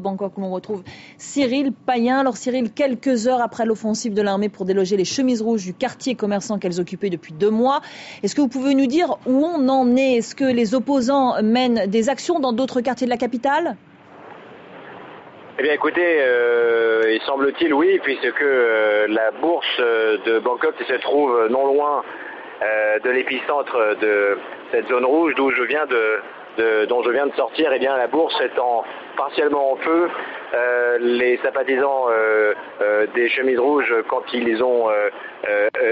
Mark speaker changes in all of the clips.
Speaker 1: Bangkok, où l'on retrouve Cyril Payen. Alors Cyril, quelques heures après l'offensive de l'armée pour déloger les chemises rouges du quartier commerçant qu'elles occupaient depuis 2 mois, est-ce que vous pouvez nous dire où on en est? Est-ce que les opposants mènent des actions dans d'autres quartiers de la capitale?
Speaker 2: Eh bien écoutez, il semble-t-il oui, puisque la bourse de Bangkok se trouve non loin de l'épicentre de cette zone rouge dont je viens de sortir. Eh bien la bourse étant partiellement en feu, les sympathisants des chemises rouges, quand ils ont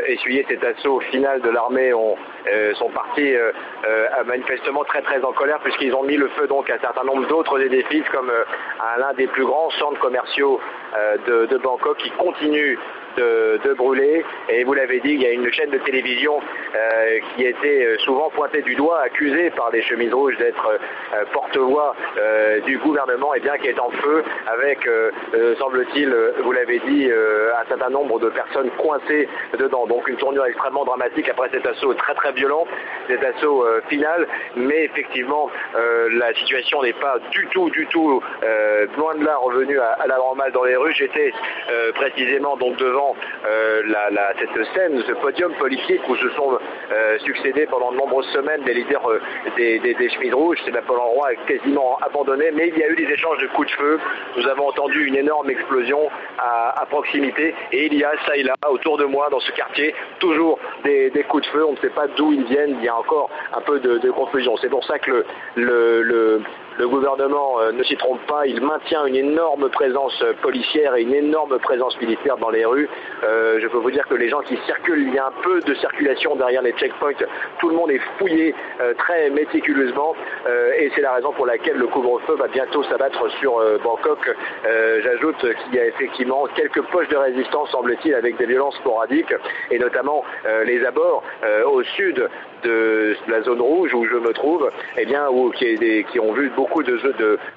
Speaker 2: essuyé cet assaut final de l'armée, sont partis manifestement très très en colère, puisqu'ils ont mis le feu donc à un certain nombre d'autres édifices, comme à l'un des plus grands centres commerciaux de Bangkok, qui continue de brûler. Et vous l'avez dit, il y a une chaîne de télévision qui était souvent pointée du doigt, accusée par les chemises rouges d'être porte-voix du gouvernement, et bien qui est en feu avec, semble-t-il, vous l'avez dit, un certain nombre de personnes coincées dedans. Donc une tournure extrêmement dramatique après cet assaut très très violent, cet assaut final. Mais effectivement, la situation n'est pas du tout, loin de là, revenue à la normale dans les rues. J'étais précisément donc devant cette scène, ce podium politique où se sont succédés pendant de nombreuses semaines des leaders des chemises rouges. C'est même pas l'endroit quasiment abandonné, mais il y a eu des échanges de coups de feu. Nous avons entendu une énorme explosion à proximité, et il y a ça et là autour de moi dans ce quartier toujours des coups de feu. On ne sait pas d'où ils viennent, il y a encore un peu de confusion. C'est pour ça que le gouvernement ne s'y trompe pas, il maintient une énorme présence policière et une énorme présence militaire dans les rues. Je peux vous dire que les gens qui circulent, il y a un peu de circulation derrière les checkpoints, tout le monde est fouillé très méticuleusement, et c'est la raison pour laquelle le couvre-feu va bientôt s'abattre sur Bangkok. J'ajoute qu'il y a effectivement quelques poches de résistance, semble-t-il, avec des violences sporadiques, et notamment les abords au sud de la zone rouge où je me trouve, eh bien, qui ont vu beaucoup de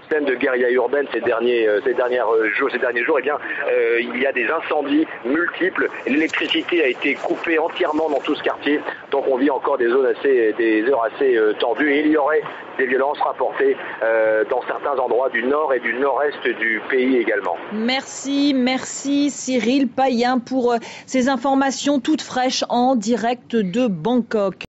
Speaker 2: scènes de guérilla urbaine ces derniers jours. Eh bien, il y a des incendies multiples. L'électricité a été coupée entièrement dans tout ce quartier, donc on vit encore des heures assez tendues, et il y aurait des violences rapportées dans certains endroits du nord et du nord-est du pays également.
Speaker 1: Merci Cyril Payen pour ces informations toutes fraîches en direct de Bangkok.